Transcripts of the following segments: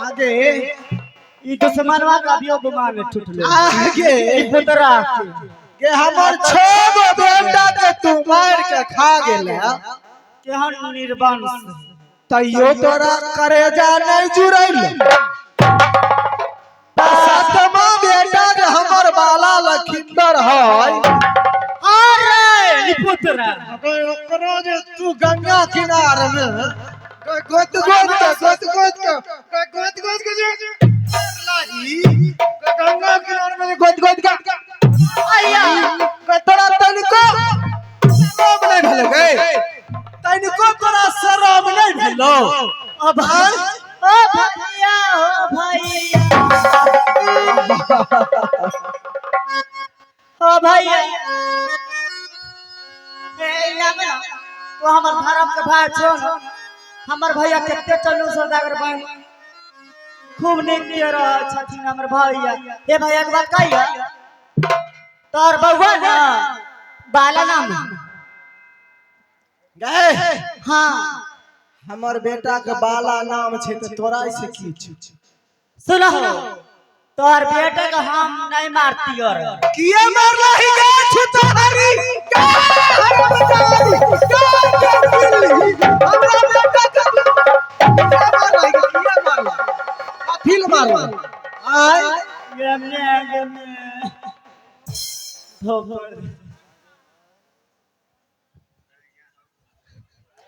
आगे ई दुश्मनवा का भी गुमान छुटले आगे पुतरा के हमर 6 गो बेटा के तू मार के खा गेले केहन निर्वंश तइयो तोरा करेजा नहीं जुड़ैल सातमा बेटा के हमर बाला लखिंदर है अरे पुतरा ओकरो जे तू गंगा किनार में गोत लाई गंगा किनारे में गोत आया तोरा तनिको शरम नहीं भेल गए तनिको तोरा शरम नहीं भेलो ओ भैया ओ भैया तो हमर धर्म के भाई छो हमर भैया केते चलू सौदागर बन खूब नीक रह छथिन हमर भैया ए भैया के बात कहिया तोर बउआ ना बाला नाम गए हां हमर बेटा के बाला नाम छै त तोरा से की छ सुनहो तोर बेटा के हम नहीं मारती और किए मारला ही गे छु तोहरी का हमरा बेटा के फिल मारला आय गमे धोबर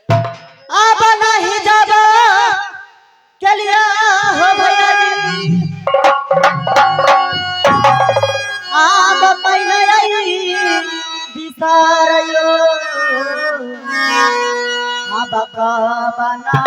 अब नहीं जाबा के लिए हो भैया जी आब पहले आई बिसारयो अब का बना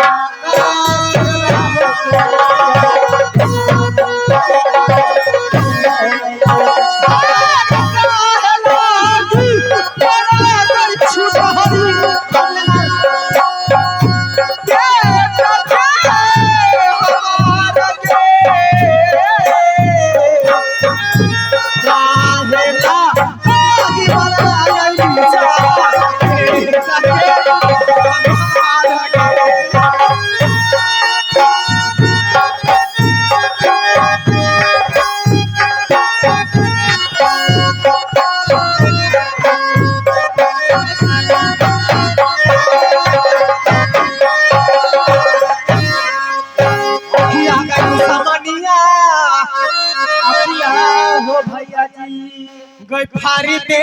गई फारी दे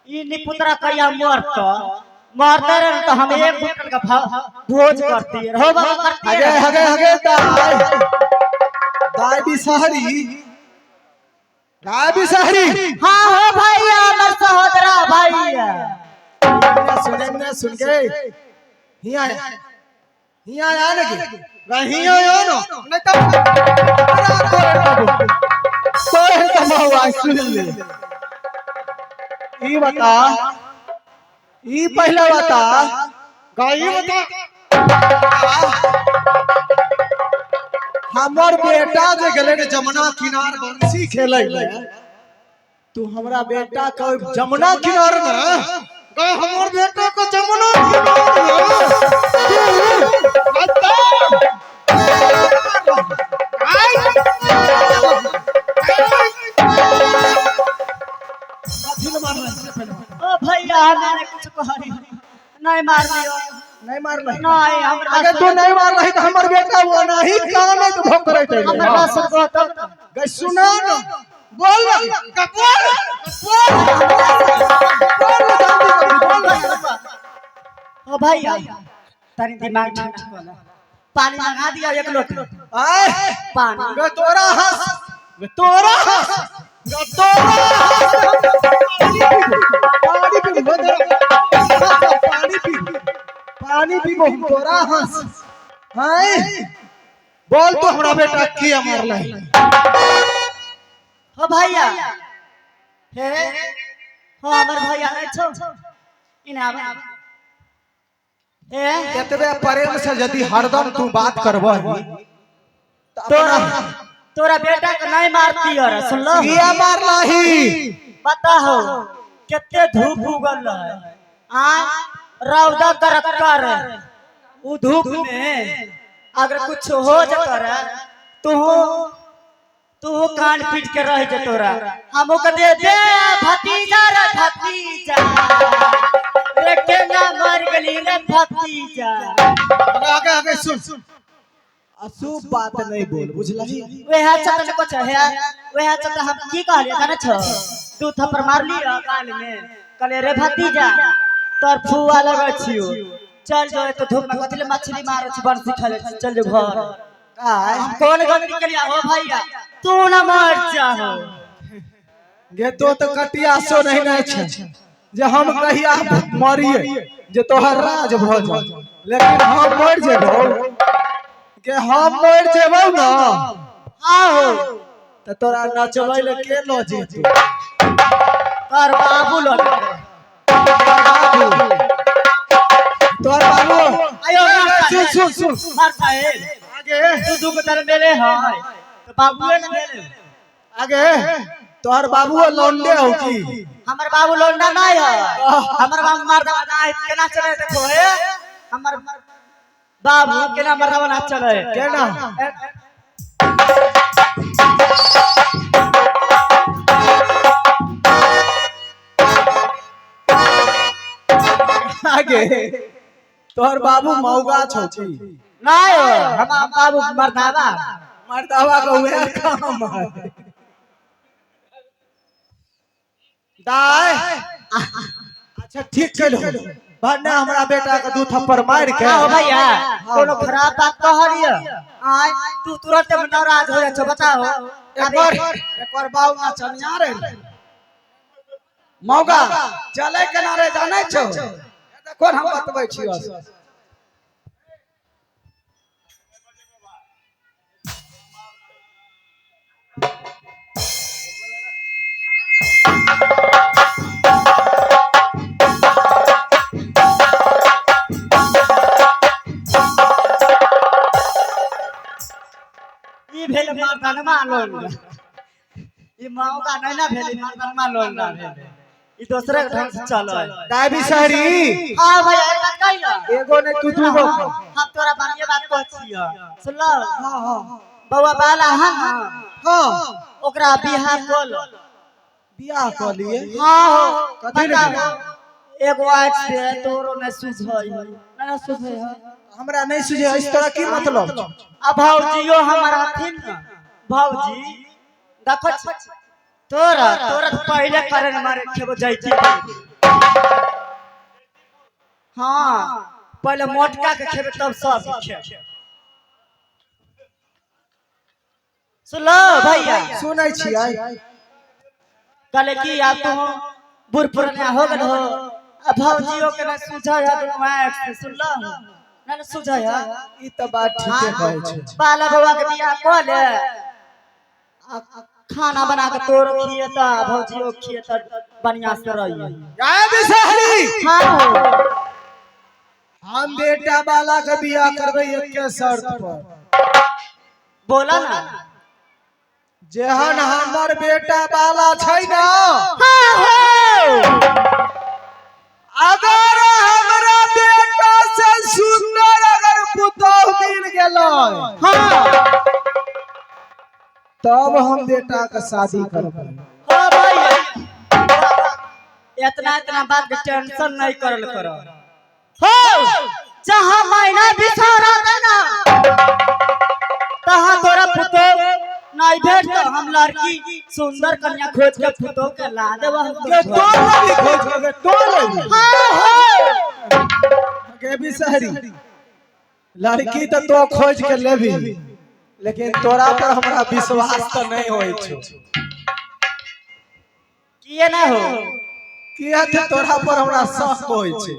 ई निपुत्रा कहिया मरते रहे तो हम एक कुंटल का भोज करती रहो बाबा करती हगे हगे हगे दाई बिसहरी हाँ हो भैया हमर सहोदरा भैया सुन के हिया आया ना के हिया आयो न नहीं तो महुआ सुन ले ई बता ई पहला बता गाई बता हमर बेटा जे गेले ने जमुना किनार बंसी खेलै ले तू हमरा बेटा के जमुना किनार में गए हमर बेटा को जमुना किनार बता ओ भैया मैंने कुछ कहा नहीं मार दियो नहीं मारला नहीं हमरा अगर तू नहीं मार रही तो हमर बेटा वो नहीं काम है तो भोग करे थे हमरा बात सुन को तब गई सुना ना बोल ओ भैया तनी दिमाग ठीक कर पानी मंगा दिया एक लोटा आए पानी ग तोरा हंस पानी पी तोरा हंस हाय बोल तो हमरा बेटा किया मारला हो भैया हे हो हमर भैया नहीं छो इनाम ए एतबे प्रेम से यदि हरदम तू बात करबह तोरा बेटा के नहीं मारती और सुन लो किया मारलाही बताओ कितने धूप उगल रहे आ रौदा करकर उ धूप में अगर कुछ हो जाता रे तू कान पीट के रह जतोरा हमो के दे भतीजा रे भतीजा रे केना मर गली रे भतीजा आगे सुन अशुभ बात नहीं बोल बुझलही वेहा चतन को है वेहा चत हम की कहलिए जाने छ तू थप्पड़ मार ली कान में कले रे भतीजा तोर फुआ लगे छियो चल जो तो धूप में कथले मछली मारो छ बंसी खाले चल जो घर हम कौन गलती करिया हो भैया तू न मर जाओ गे तो कटिया सो नहीं न छ जे हम कहिया मरिए जे तोहर राज भ जा लेकिन हम मर जेबो के हम मर जेबो ना आओ त तोरा नचबै ले के लो जेतू कर बाबू लो तोर बाबू आयो सुन मारता है आगे तू को तर मेरे है तो बाबू ने मेरे आगे तोहर बाबू लौंडे हो की हमर बाबू लौंडा नहीं है हमर बाबू मर्दा ना केना चले देखो है हमर बाबू केना मर्दा ना चले केना आगे तोहर बाबू मौगा छौ की नहीं हम बाबू मर्दावा को हुए काम है दाई अच्छा ठीक कइलो भन्ने हमरा बेटा के दू थप्पड़ मार के हां भैया कोनो खराब बात कहलिए आय तू तुरंत नाराज हो जा बताओ एक बार बाबू ना चनिया रे मौगा चले किनारे जाने छौ देखो हम बतबै छियो ई भेल मर्दानमा लोन ई मौका नहीं ना भेल मर्दानमा लोन ना भेल ई दूसरे ढंग से चलो है दाई बिसहरी हां भैया एक बात कहिला एगो ने तू दूगो हम तोरा बढ़िया बात कहछियो सुन लो हां बौआ बाला हां हां ओकरा बियाह कोल बियाह क लिए हां हो कथि रे एगो आज से तोरो न सुझई ना सुझई हमरा नहीं सुझे इस तरह की मतलब अब भौजियो हमारा थिन भौजी देखो तोरा तो पहले करे मारे खेबो जाई छी हाँ पहले मोटका के खेबे तब सब खेबे। सुनो भैया सुनै छियै कले की आप तो बुढ़ पुराना हो गल हो अब भौजियो के ना सुझा है दुनु आँख से सुन लो ना ना सुझा है ई त बात ठीके कहै छै। बाला बउआ के बियाह क ले खाना बना के तोर खिएता भौजियो खिएता बढ़िया से रही। गाय बिसहरी हां हम बेटा वाला के बियाह करबै एके शर्त पर। बोला ना जेहन हमर बेटा वाला छै ना हां हो अगर हमरा बेटा से सुंदर अगर पुतोह मिल गेलै हां तब हम बेटा के शादी करबै। हां भैया इतना इतना बात के टेंशन नहीं करल करो हो जहां महीना बिसारा देना तहां तोरा पुतो नहीं भेट तो हम लड़की सुंदर कन्या खोज के पुतो के ला देब हम के तोल भी खोज के तोल हां हो के बिसहरी लड़की त तो खोज के लेबी लेकिन तोरा पर हमरा विश्वास त नहीं होय छै। किए ना हो किया थे तोरा पर हमरा शक होय छै।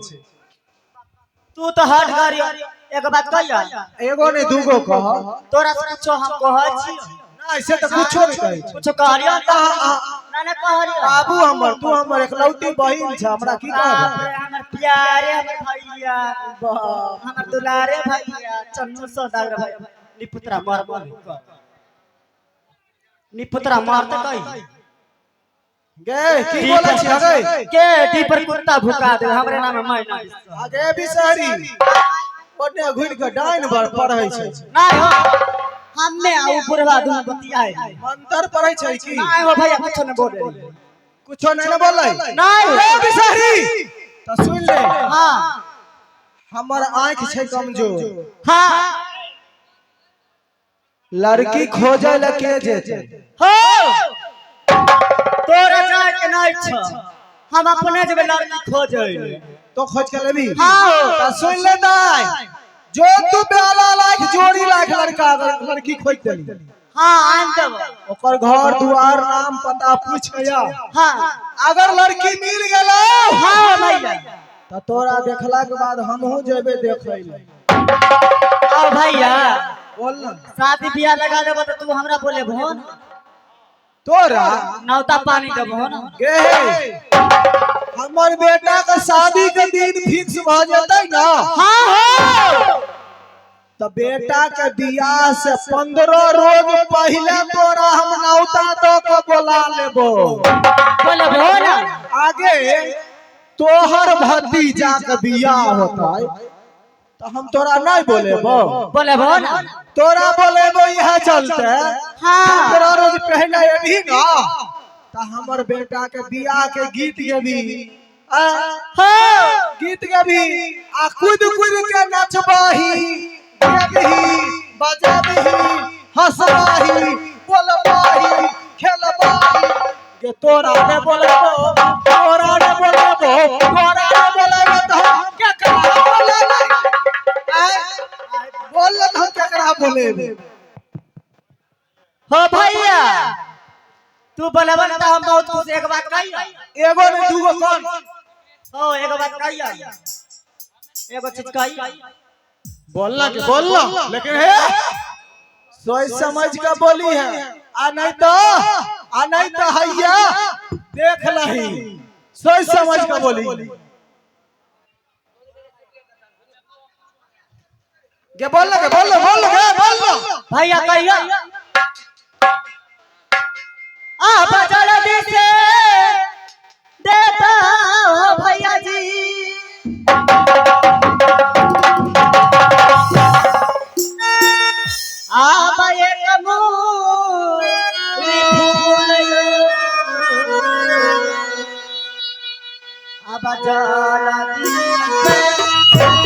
तू तो हट गाड़ी एक बात कहिया एगो नहीं दूगो कह तोरा से पूछो हम कहै छी ना ऐसे त कुछो नहीं कहै छै। कुछ कहलियो ना ना कहलियो बाबू हमर तू हमर एकलौती बहिन छ हमरा की कहब। हमर प्यारे हमर भैया हमर दुलारे भैया चन्नू सौदागर भैया निपुत्रा मार बोल निपुत्रा मार त कही गे की बोलै छी हगे के डी पर कुत्ता भुका दे हमरे नाम है मैना आगे बिसहरी ओने घुर के डाइन पर पढ़ै छै। नहीं हो हम्मे आ बुढ़वा दुनु बतियाए मंत्र पढ़ै छै की नहीं हो भैया कुछ न बोले कुछो नहीं न बोलै नहीं हो ए बिसहरी त सुन ले हां हमर आंख छै कमजोर हां लड़की खोजे ल के जेते हो तोरा जाय के नहीं छ हम अपने जब लड़की खोजै तो खोज के लेबी हां त सुन ले दाई जो तू बेला लाख जोड़ी लाख लड़का अगर लड़की खोज देली हां आन देब ओकर घर दुआर नाम पता पूछया हां अगर लड़की मिल गेलो हां भैया त तोरा देखला के बाद हमहू जेबे देखै ले। आओ भैया बोल ना शादी बियाह लगा देब त तू हमरा बोले भोन तोरा नौता पानी देबो ना गे हमर बेटा के शादी के दिन फिक्स भ जतै ना हां हो त बेटा के बियाह से 15 रोज पहले तोरा हम नौता द के बोला लेबो। बोले भोन आगे तोहर भतीजा के बियाह होतै त हम तोरा नहीं बोलेबो बोले भोन तोरा बोलेबो यह चलते हां 15 रोज पहले एबी ना त हमर बेटा के बियाह के गीत गेबी हो गीत गेबी आ कूद कूद के नचबाही गेबही बजबही हंसबाही बोलबाही खेलबाही के तोरा ने बोलेबो तोरा ने बोलेबो तोरा ने बोलेबो त हम केकरा बोलेबे बोल हम केकरा बोलेबे हो भैया तू बोले बन त हम बहुत खुश एक बात कही एगो ने दूगो कौन हो एगो बात कही एगो चीज कही बोलना लेकिन है सोच समझ के बोली है आ नहीं तो हैया देख लही सोच समझ के बोली के बोल भैया कहियो आ बजल दिसे देता हो भैया जी आ एक मूरी फूल आ बजल दिसे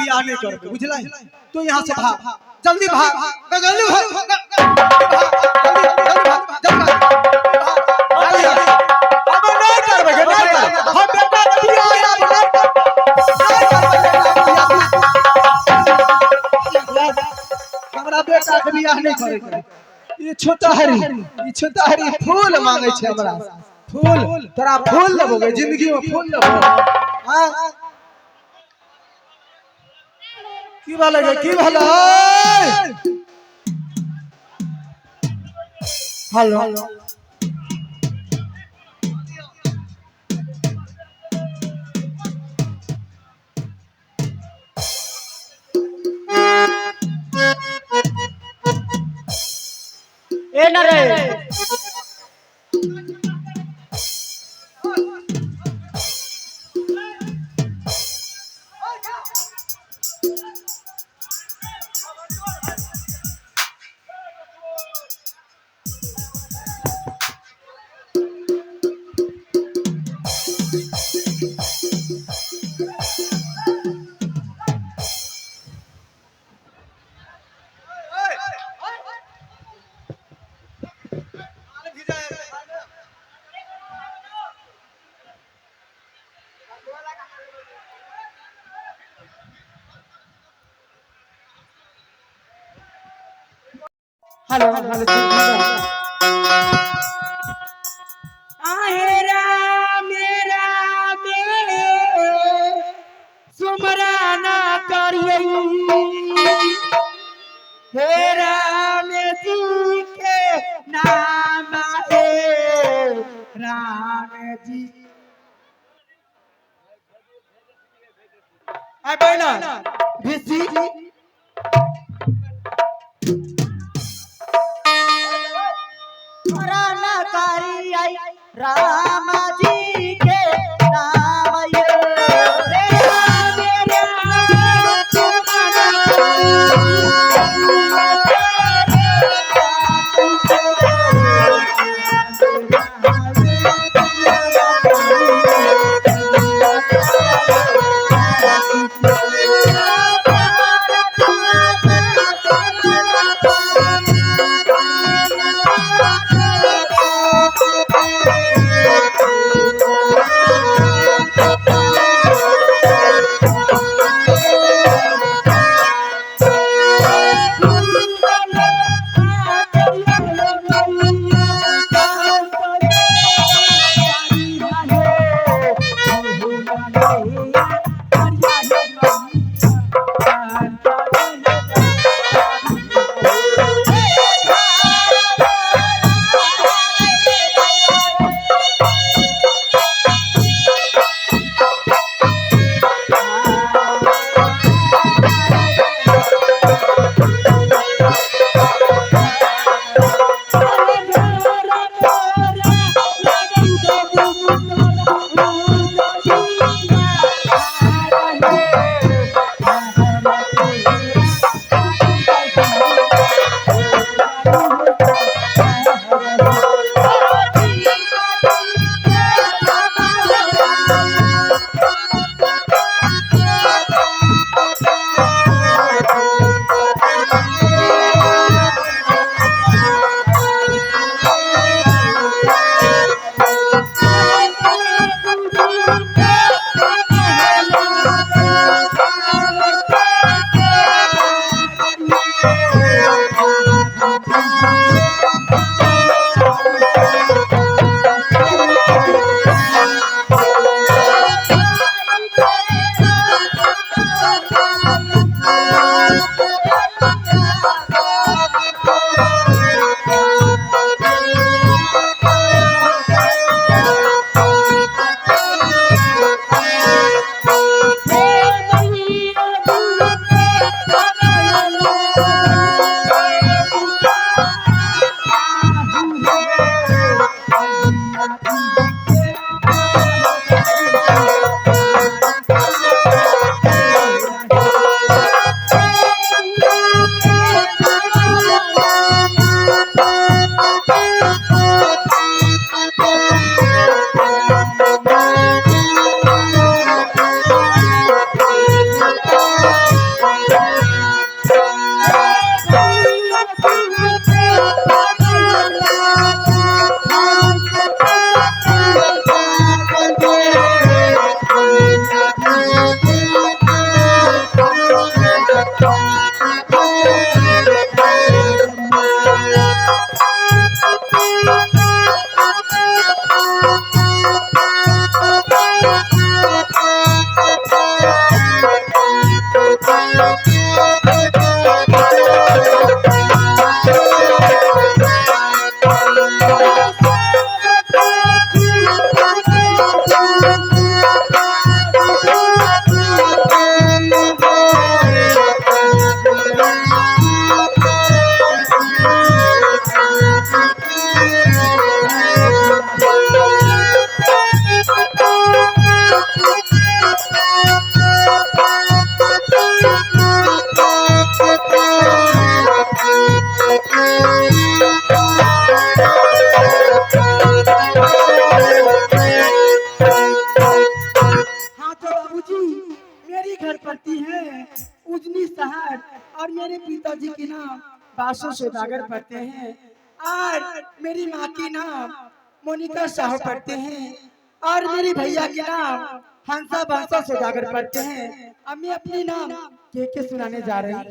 बियाह नहीं करबे बुझला तू यहाँ से भाग जल्दी भाग जल्दी भाग अब नहीं करबे नहीं हम बेटा के बियाह हमरा बेटा के बियाह नहीं करे ये छोटा हरी फूल मांगे छे हमरा फूल तोरा फूल लेबोगे जिंदगी में फूल लेबो हां की भाला हेलो ए न रे हेलो आहेरा मेरा सुमरा ना करिए हे राम जी के नाम है राम जी आई बहना ऋषि राम जी के नाम ये मेरे पिताजी के नाम बासु सौदागर पढ़ते हैं और मेरी माँ के नाम मोनिका साहू पढ़ते हैं और मेरी भैया के नाम हंसा बांसा सौदागर पढ़ते हैं। अब मैं अपने नाम के सुनाने जा रही हूँ।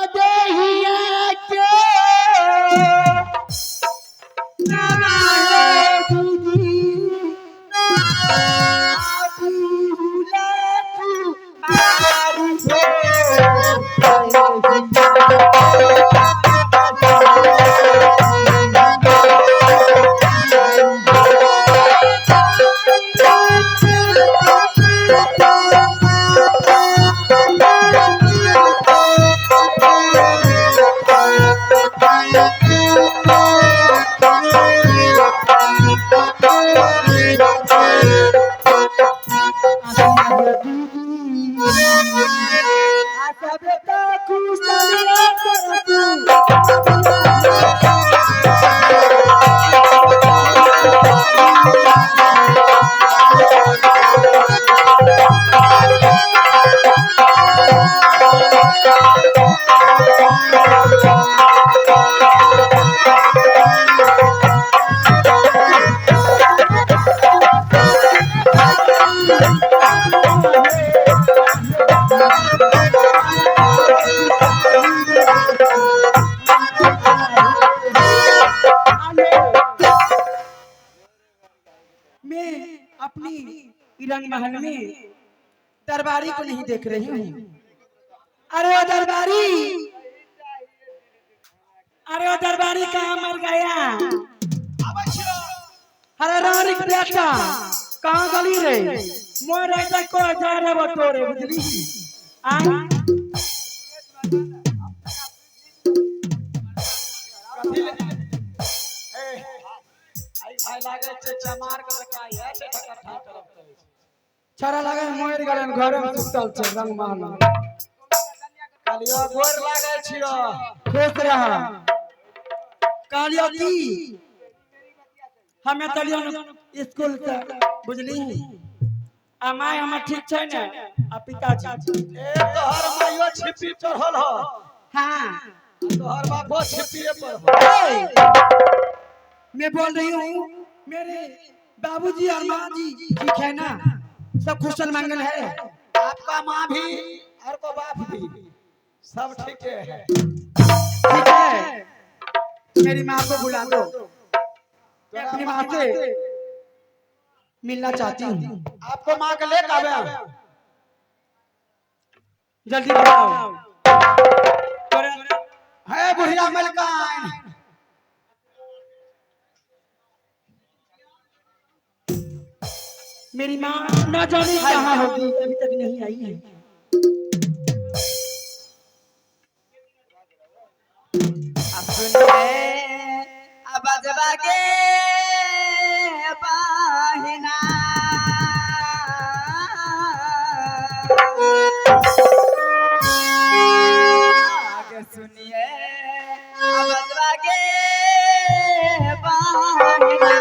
अदेहिया के रंग महल में दरबारी को नहीं देख रही हूँ। अरे ओ दरबारी कहाँ मर गया? अरे रारिक बेटा कहाँ गली रे? मोर ऐसा को जा रे वो तोरे बुझली आ आई लागे चमार के लकाई है ठका ठा करब छरा लागे मोर गलन घर में सुतल छै रंग महल में। कालियो गोर लागे छियो खुश रह कालियो की हमें तलियो स्कूल से बुझली आ माय हमर ठीक छै ने आ पिताजी ए तोहर माइयो छिपी चढ़ल हो। हां तोहर बापो छिपिए पर हो। मैं बोल रही हूँ मेरे बाबूजी और माँ जी ठीक है ना? सब कुशल मंगल है? आपका माँ भी और को बाप भी सब ठीक है। ठीक है मेरी माँ को बुला दो। मैं अपनी माँ से मिलना चाहती हूँ। आपको माँ के लेकर आवे जल्दी बुलाओ। है बुढ़िया मलकान मेरी माँ ना जाने कहाँ होगी अभी तक नहीं आई है। अब जबागे बाहिना आगे सुनिए अब जबागे बाहिना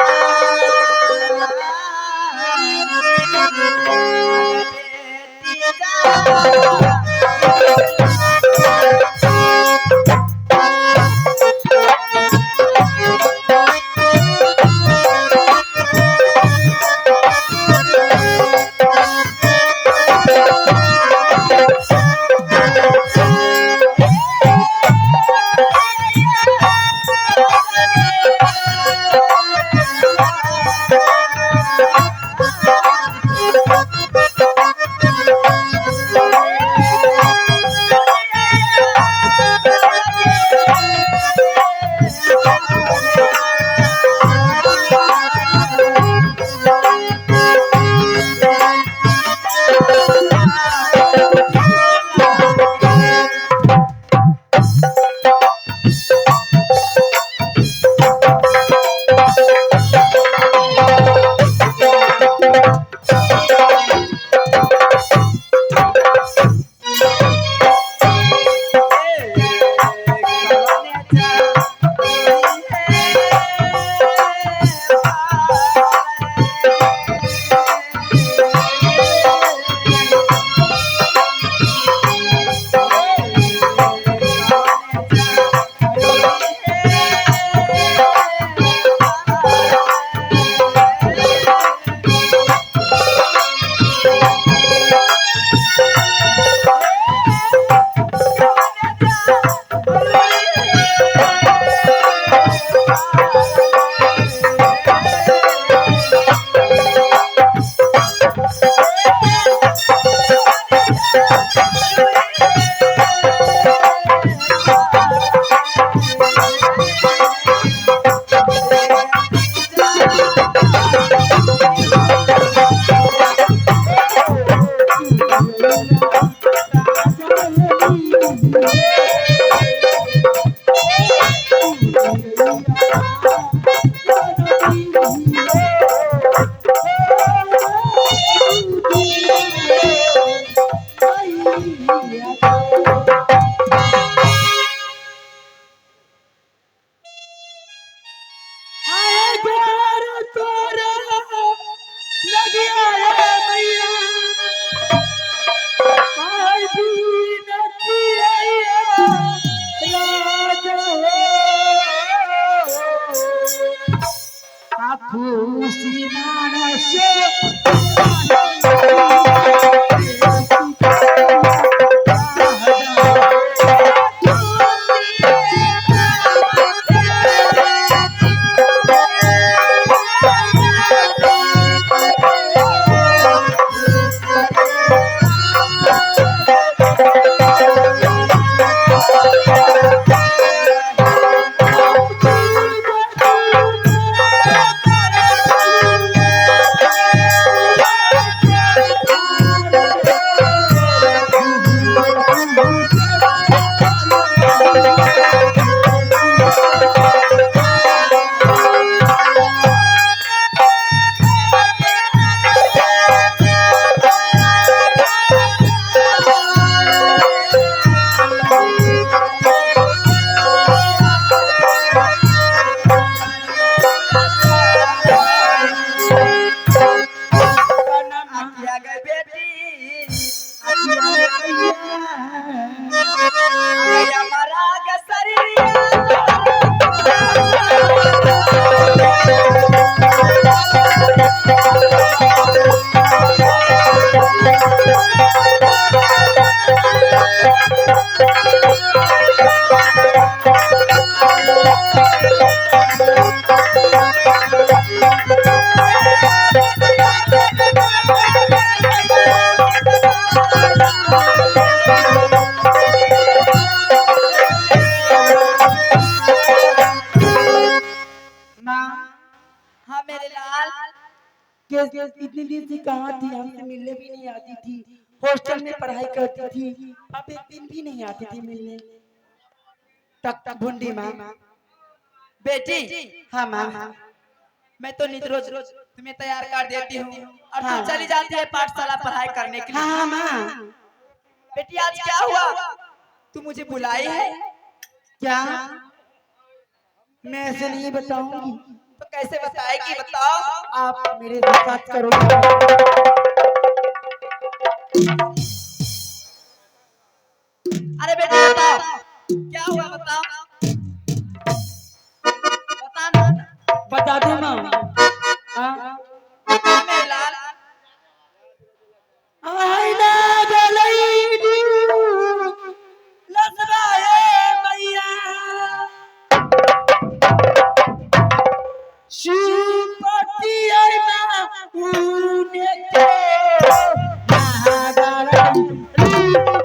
खुशी मानस हाँ मेरे लाल, इतने दिन से कहाँ थी? हमसे मिलने भी नहीं आती थी, हॉस्टल में पढ़ाई करती थी, अब एक दिन भी नहीं आती थी मिलने। तक तक भुंडी माँ। बेटी हाँ माँ। मैं तो नित रोज तुम्हें तैयार कर देती हूँ और हाँ। तुम चली जाती है पाठशाला पढ़ाई करने के लिए। हाँ माँ। बेटी आज क्या हुआ? तू मुझे बुलाई है क्या? मैं ऐसे नहीं बताऊंगी। तो कैसे बताएगी, बताओ। आप मेरे साथ करोगे? अरे बेटी बताओ क्या हुआ, बताओ बता ना। बता दे माँ। हाँ मेरे लाल, आईना गलैनी लसराए मैया शिवपति आईना उने के महागराई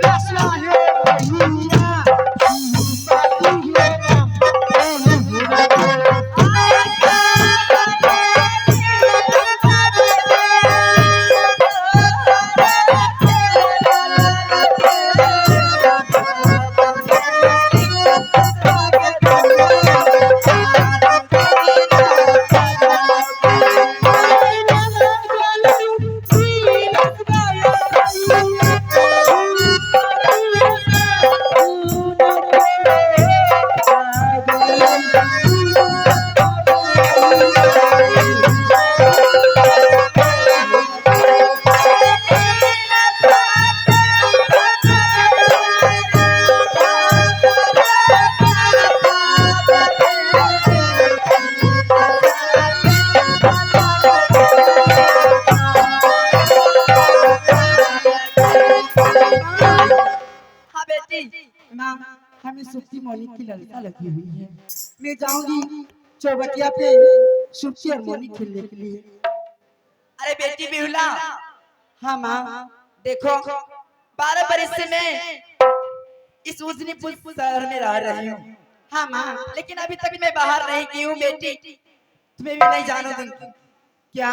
लसराए मैया शिवपति हमें सुप्ती मोनिक की ललका लगी हुई है। मैं जाऊंगी चौबटिया पे सुप्ती और मोनिक खेलने के लिए। अरे बेटी बिहुला, हाँ माँ। देखो 12 बरस से मैं इस उजनीपुर शहर में रह रही हूँ हाँ माँ, लेकिन अभी तक मैं बाहर नहीं गई हूँ बेटी, तुम्हें भी नहीं जाने दूंगी। क्या?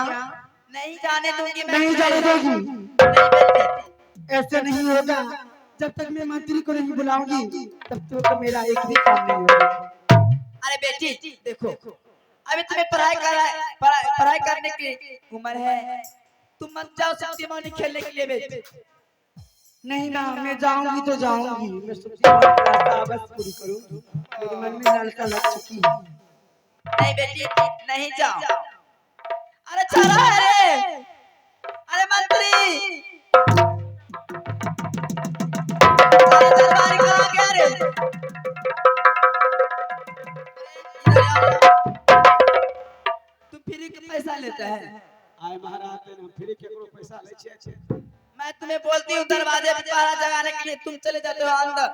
नहीं जाने दूंगी मैं। नहीं जाने दूंगी? नहीं बेटी, ऐसे नहीं होगा। जब तक मैं मंत्री को नहीं बुलाऊंगी तब तक मेरा एक भी काम नहीं होगा। अरे बेटी देखो, अभी तुम्हें पढ़ाई करने की उम्र है, तुम मत जाओ सत्यमौनी खेलने के लिए बेटी। नहीं ना, मैं जाऊंगी तो जाऊंगी, मैं बस पूरी करूंगी, मेरे मन में लालसा लग चुकी है। नहीं बेटी नहीं जाओ। अरे चला है, अरे मंत्री, अरे दरबारी कहाँ गया रे? तू फ्री के पैसा लेता है? आए महाराज ने फ्री केकरो पैसा ले छे। मैं तुम्हें बोलती हूँ दरवाजे पे पहरा जगाने के लिए, तुम चले जाते हो अंदर।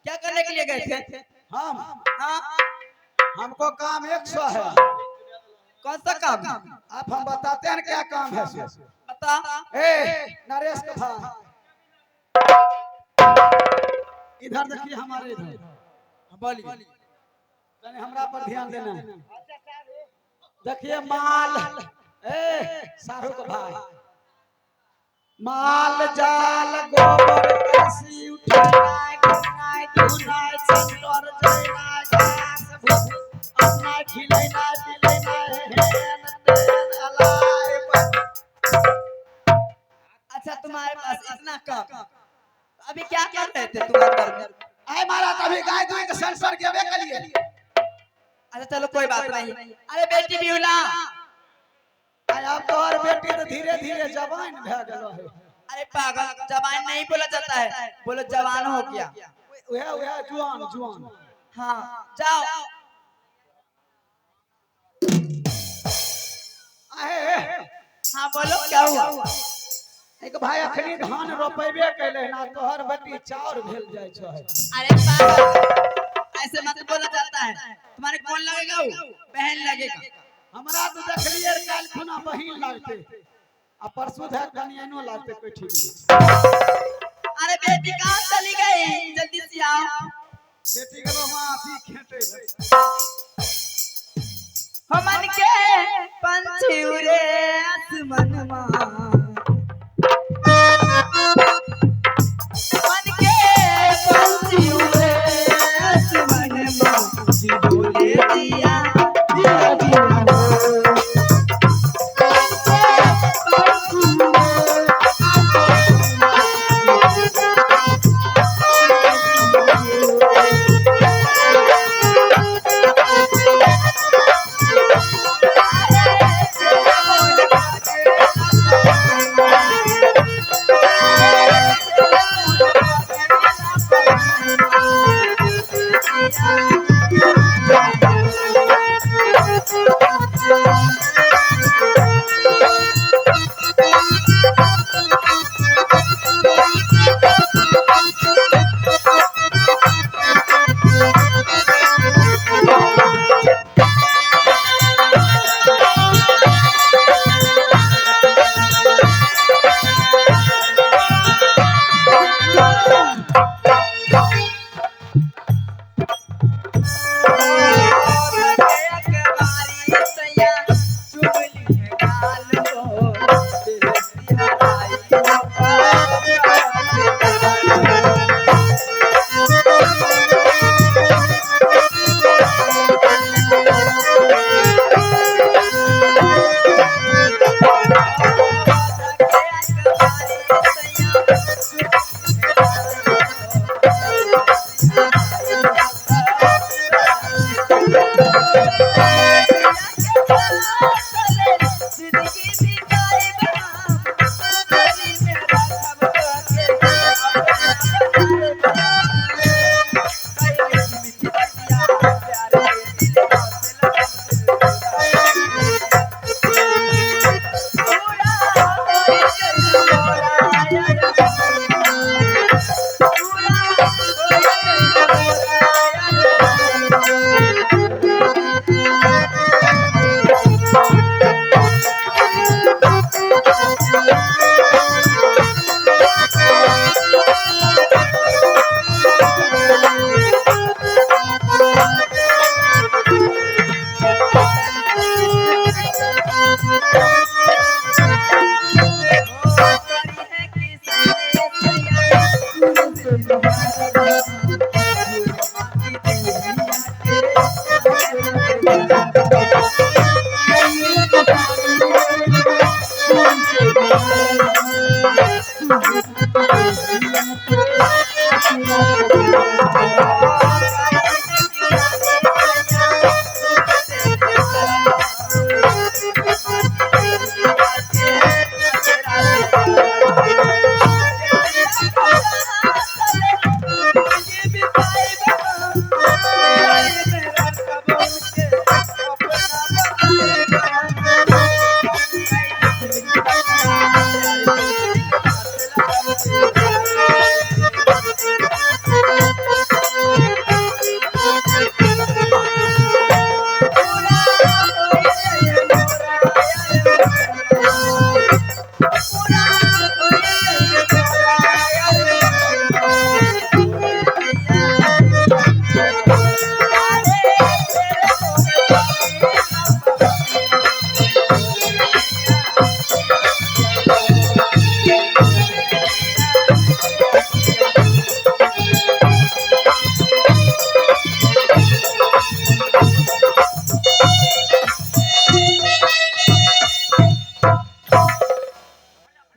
क्या करने के लिए गए थे? हम हाँ, हमको काम 100 है। कौन सा काम? आप हम बताते हैं क्या काम है। बता। नरेश का भाई, इधर देखिए, हमारे इधर बोलिए। तने हमरा पर ध्यान देना। देखिए माल, सारू का भाई, माल जाल गोबर करसी उठाना धुनाई सिंदूर जैना घास फूस अपना खिलैना पिलैना हेन तेन अलाय। अच्छा तुम्हारे पास इतना काम, अभी क्या कर रहे थे तुम अंदर में? आए महाराज अभी गाय दुई के संसार के बे के लिए। अच्छा चलो कोई बात नहीं। अरे बेटी बिहुला, आए अब तो और बेटी तो धीरे धीरे जवान भे गेलो है। अरे पागल, जवान नहीं बोला जाता है, बोलो जवान हो गया। वह जुआन। हाँ जाओ। हाँ बोलो क्या हुआ? एक भाई अखनी धान रोपेबे कैले ना, तोहर बेटी चाउर भेल जाय छ। अरे पागल, ऐसे मत बोला जाता है। तुम्हारे कौन लगेगा? वो बहन लगेगा। हमरा तो देखलिए काल खुना बहिन लागते, आ परसों ध कनियनो लागते, कोई ठीक नहीं। अरे बेटी कहाँ चली गई? जल्दी से आओ। बेटी के वहां अभी खेते हमन के पंछी उड़े आसमान में, मन के पंछी उड़े आसमान में, जी बोले दिया दिया दिया।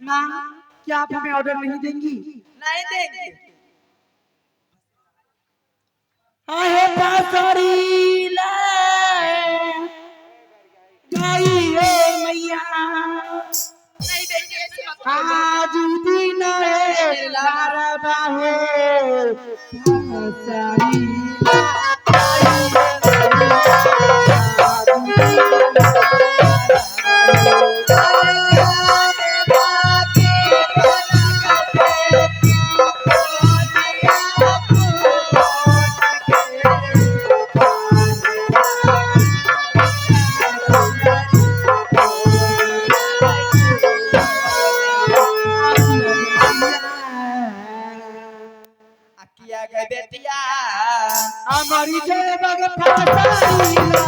माँ क्या आप हमें ऑर्डर नहीं देंगी? नहीं देंगे। आहे बांसुरी ले गाई रे मैया नहीं देंगे ऐसी बात मत बोलो। आज दिन है लारा बाहे बांसुरी किया गए बेटिया हमारी जय बग फासाईला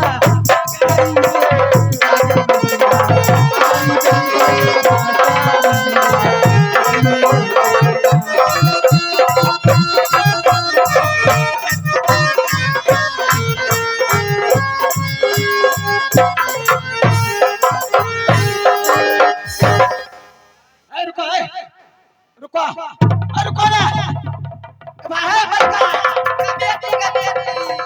रुको रुको ना बाहर बेटी का बेटी बेटी।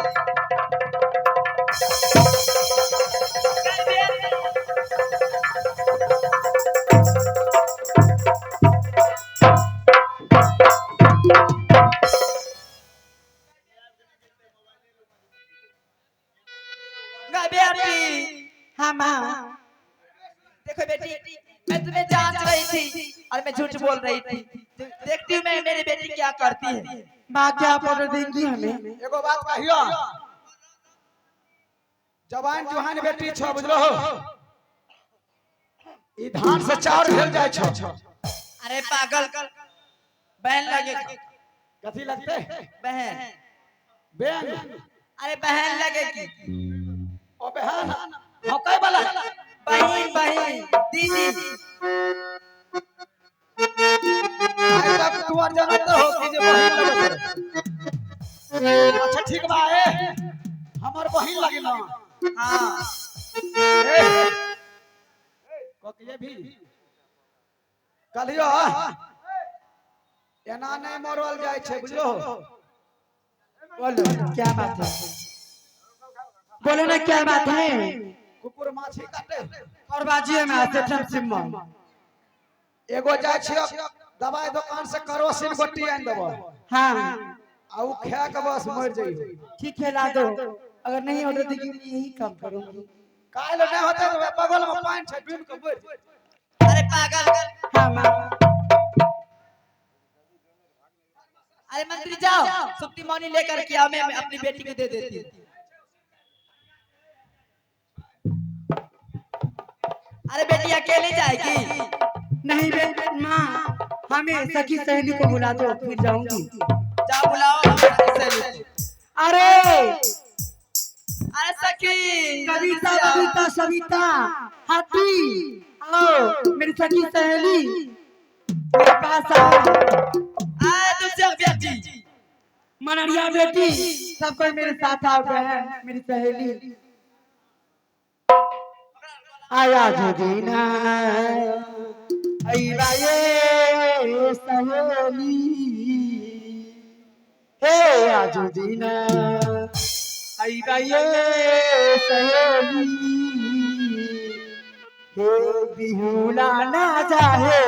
हाँ माँ देखो बेटी, मैं तुम्हें जांच रही थी और मैं झूठ बोल रही थी। देखती हूँ मैं मेरी बेटी क्या करती है। माँ क्या आप ऑर्डर देंगी हमें? एगो बात कहियो, जवान जुहान बेटी छो बुझलो हो, ई धान से चाउर भेल जाय छो। अरे पागल, बहन लगे। कथी लगते? बहन। बहन? अरे बहन लगेगी। ओ बहन होकै वाला बहन बहन दीदी। आज तक तू और जानत हो कि जे बहन लगत। अच्छा ठीक बा ए, हमर बहन लगे ना। हाँ कोकिए भी कलियो एना नहीं मरल जाय छे बुझलो हो। बोलो क्या बात है? बोलो ना क्या बात है? कुकुर माछी काटे और बाजिए में आते ठम सिम्मा एगो जाय छियो दवाई दुकान से करोसिन गोटी आन देबो। हाँ आ उ खा के बस मर जइहो। ठीक है ला दो, अगर नहीं ऑर्डर देगी मैं यही काम करूंगी। काल नहीं होते तो बगल में पानी छै डूब के मर। अरे पागल। हाँ माँ अरे मंत्री जाओ, सुप्ती मौनी लेकर के आओ, मैं अपनी बेटी को दे देती हूँ। अरे बेटी अकेले जाएगी? नहीं बेटे माँ, हमें सखी सहेली को बुला दो फिर जाऊंगी। जाओ बुलाओ अपनी सहेली को। अरे अरे सखी कविता कविता सविता हाथी आओ मेरी सखी सहेली मेरे पास आओ। तुमसे बेटी मनरिया बेटी सब कोई मेरे साथ आओ। बहन मेरी सहेली आया जो दीना आईबा ये सहेली हे आजो दीना आईबा ये सहेली हे बिहुला ना चाहे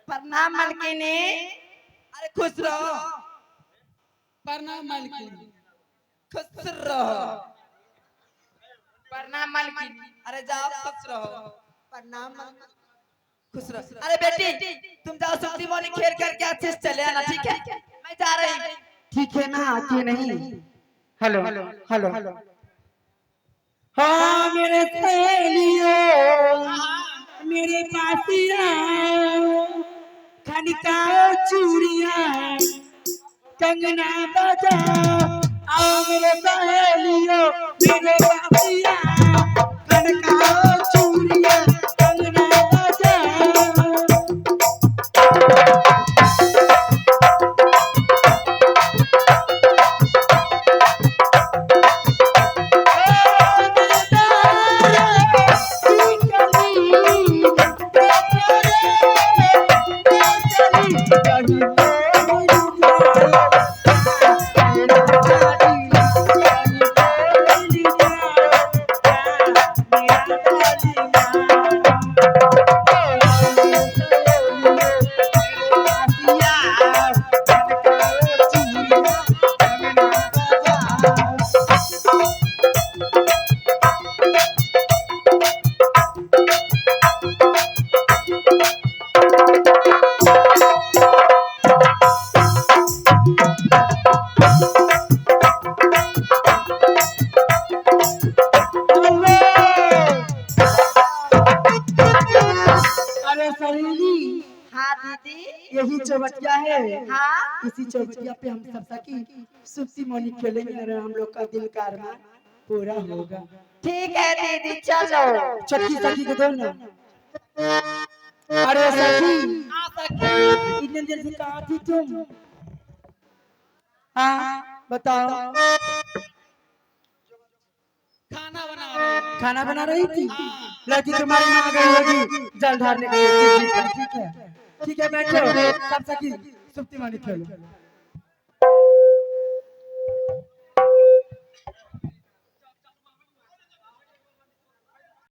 प्रणाम मलकिनी। अरे खुश रहो। प्रणाम मालकिनी। खुश रहो। प्रणाम मलकिनी। अरे जाओ खुश रहो। प्रणाम खुश रहो। अरे बेटी तुम जाओ सब्जी वाली खेल करके अच्छे से चले आना, ठीक है? मैं जा रही। ठीक है ना, आती नहीं। हेलो हेलो हेलो हाँ मेरे सहेलियों मेरे पासिया खनकाओ चूड़ियां कंगना बजा आओ मेरे सहेलियों मेरे पासिया खनकाओ चूड़ियां कंगना बजा हाँ दीदी। यही चौबटिया है। हाँ इसी चौबटिया पे हम सब सखी सुप्ती मोनी खेलेंगे और हम लोग का दिल का अरमान पूरा होगा। ठीक है दीदी चलो। छोटकी सखी को दो ना। अरे सखी इतने देर से कहाँ थी तुम? हाँ बताओ। खाना बना रही थी। लड़की तुम्हारी माँ गई होगी जल ढारने के लिए। ठीक है बैठो। सब सखी सुप्ती मोनी खेलो।